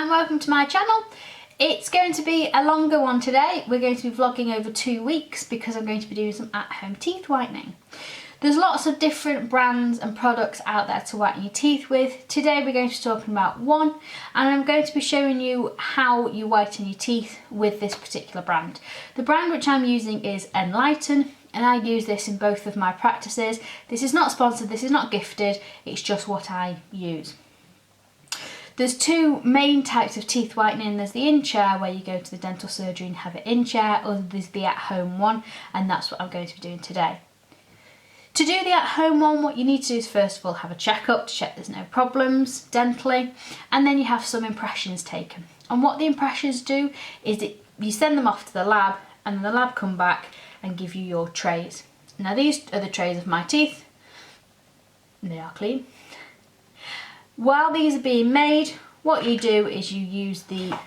and welcome to my channel. It's going to be a longer one today. We're going to be vlogging over 2 weeks because I'm going to be doing some at-home teeth whitening. There's lots of different brands and products out there to whiten your teeth with. Today we're going to be talking about one, and I'm going to be showing you how you whiten your teeth with this particular brand. The brand which I'm using is Enlighten, and I use this in both of my practices. This is not sponsored, this is not gifted, it's just what I use. There's two main types of teeth whitening. There's the in-chair, where you go to the dental surgery and have it in-chair, or there's the at-home one, and that's what I'm going to be doing today. To do the at-home one, what you need to do is first of all have a checkup to check there's no problems dentally, and then you have some impressions taken. And what the impressions do is you send them off to the lab, and then the lab come back and give you your trays. Now these are the trays of my teeth. They are clean. While these are being made, what you do is you use their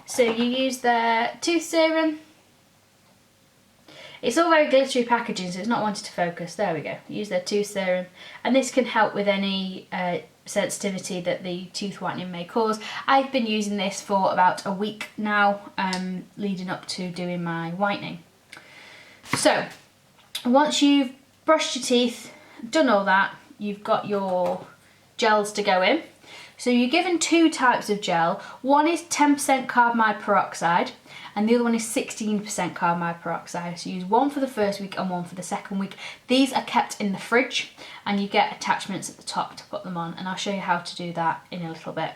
tooth serum. It's all very glittery packaging, so it's not wanting to focus. There we go. Use their tooth serum, and this can help with any sensitivity that the tooth whitening may cause. I've been using this for about a week now, leading up to doing my whitening. So, once you've brushed your teeth, done all that, you've got your gels to go in. So you're given two types of gel. One is 10% carbamide peroxide, and the other one is 16% carbamide peroxide. So you use one for the first week and one for the second week. These are kept in the fridge, and you get attachments at the top to put them on, and I'll show you how to do that in a little bit.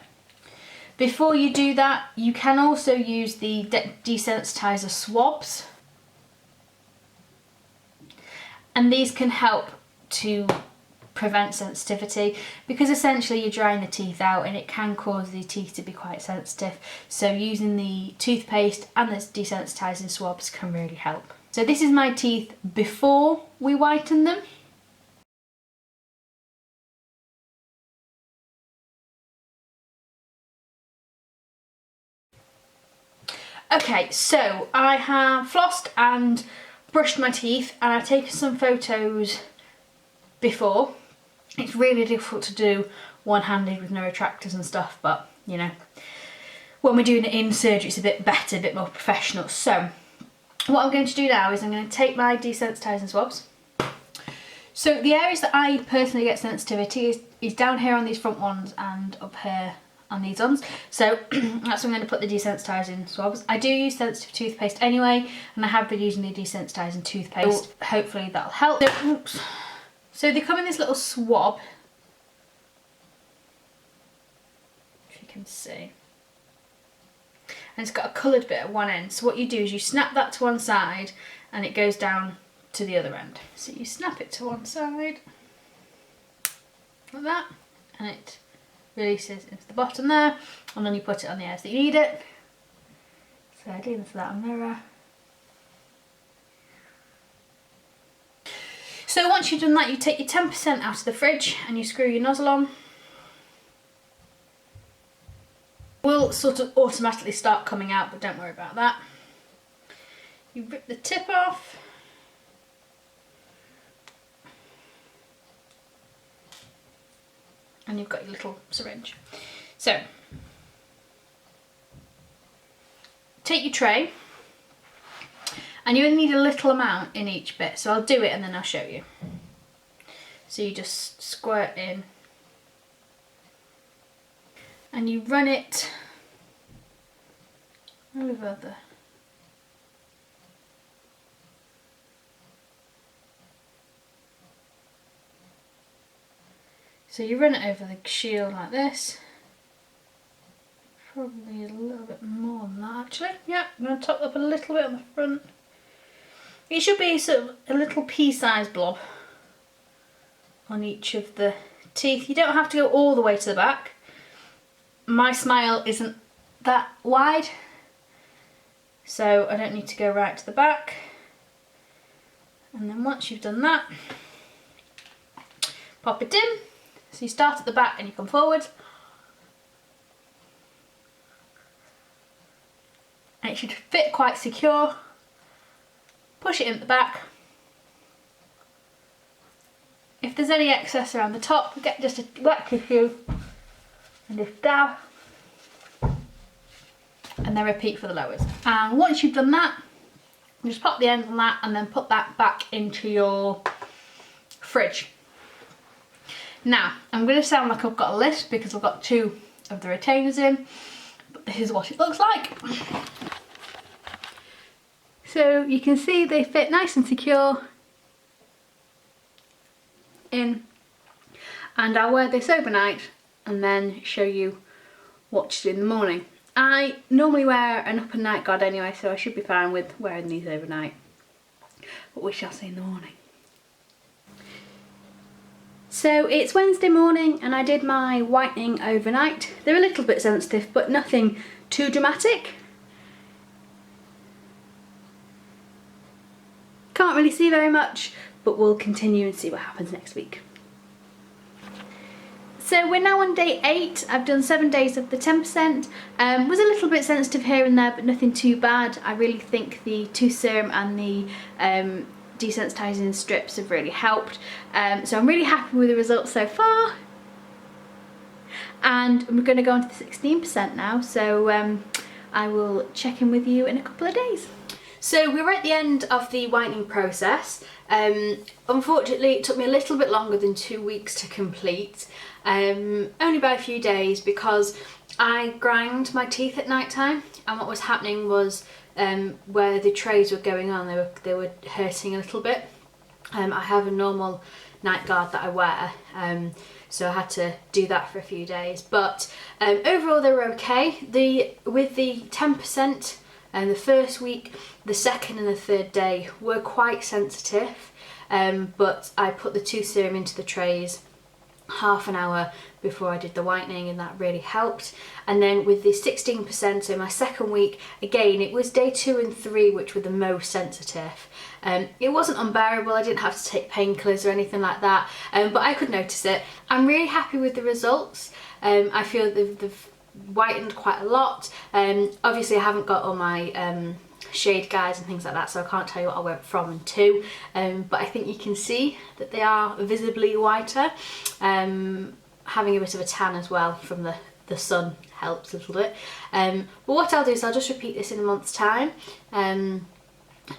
Before you do that, you can also use the desensitizer swabs, and these can help to prevent sensitivity, because essentially you're drying the teeth out and it can cause the teeth to be quite sensitive. So using the toothpaste and the desensitizing swabs can really help. So this is my teeth before we whiten them. Okay, so I have flossed and brushed my teeth, and I've taken some photos before. It's really difficult to do one-handed with no retractors and stuff, but you know, when we're doing it in surgery it's a bit better, a bit more professional. So what I'm going to do now is I'm going to take my desensitizing swabs. So the areas that I personally get sensitivity is down here on these front ones and up here on these ones. So that's where I'm going to put the desensitizing swabs. I do use sensitive toothpaste anyway, and I have been using the desensitizing toothpaste. So hopefully that'll help. So they come in this little swab, if you can see, and it's got a coloured bit at one end. So what you do is you snap that to one side and it goes down to the other end. So you snap it to one side, like that, and it releases into the bottom there, and then you put it on the areas that you need it. So I do this for that mirror. So once you've done that, you take your 10% out of the fridge and you screw your nozzle on. Will sort of automatically start coming out, but don't worry about that. You rip the tip off. And you've got your little syringe. So, take your tray. And you only need a little amount in each bit, so I'll do it and then I'll show you. So you just squirt in and you run it over the the shield like this. Probably a little bit more than that actually. Yeah, I'm going to top up a little bit on the front. It should be sort of a little pea-sized blob on each of the teeth. You don't have to go all the way to the back. My smile isn't that wide, so I don't need to go right to the back. And then once you've done that, pop it in. So you start at the back and you come forward. And it should fit quite secure. Push it in at the back. If there's any excess around the top, get just a wet tissue and just dab and then repeat for the lowers. And once you've done that, just pop the ends on that and then put that back into your fridge. Now, I'm going to sound like I've got a list because I've got 2 of the retainers in, but this is what it looks like. So you can see they fit nice and secure in, and I'll wear this overnight and then show you what to do in the morning. I normally wear an upper night guard anyway, so I should be fine with wearing these overnight, but we shall see in the morning. So it's Wednesday morning and I did my whitening overnight. They're a little bit sensitive, but nothing too dramatic. Can't really see very much, but we'll continue and see what happens next week. So we're now on day 8. I've done 7 days of the 10%. Was a little bit sensitive here and there, but nothing too bad. I really think the tooth serum and the desensitising strips have really helped. So I'm really happy with the results so far. And we're going to go on to the 16% now, so I will check in with you in a couple of days. So we were at the end of the whitening process. Unfortunately, it took me a little bit longer than 2 weeks to complete, only by a few days, because I grind my teeth at night time, and what was happening was where the trays were going on, they were hurting a little bit. I have a normal night guard that I wear, so I had to do that for a few days, but overall they were okay. With the 10%, and the first week, the second and the third day were quite sensitive, but I put the tooth serum into the trays half an hour before I did the whitening, and that really helped. And then with the 16%, so my second week, again, it was day 2 and 3 which were the most sensitive. It wasn't unbearable, I didn't have to take painkillers or anything like that, but I could notice it. I'm really happy with the results. I feel they've whitened quite a lot. Obviously I haven't got all my shade guides and things like that, so I can't tell you what I went from and to, but I think you can see that they are visibly whiter. Having a bit of a tan as well from the sun helps a little bit. But what I'll do is I'll just repeat this in a month's time,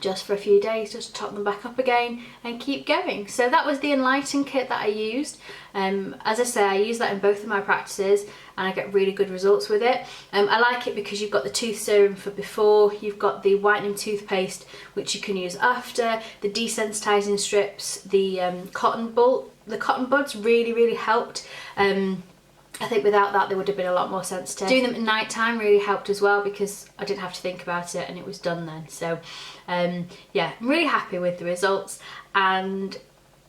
just for a few days, just top them back up again and keep going. So that was the Enlighten kit that I used. As I say, I use that in both of my practices and I get really good results with it. I like it because you've got the tooth serum for before, you've got the whitening toothpaste which you can use after, the desensitising strips, the cotton buds really helped. I think without that they would have been a lot more sensitive. Doing them at night time really helped as well because I didn't have to think about it and it was done then. So yeah, I'm really happy with the results, and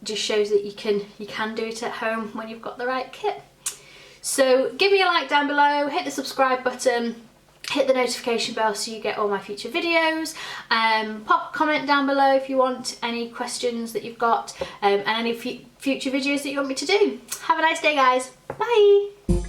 just shows that you can do it at home when you've got the right kit. So give me a like down below, hit the subscribe button, hit the notification bell so you get all my future videos. Pop a comment down below if you want any questions that you've got, and any future videos that you want me to do. Have a nice day, guys. Bye.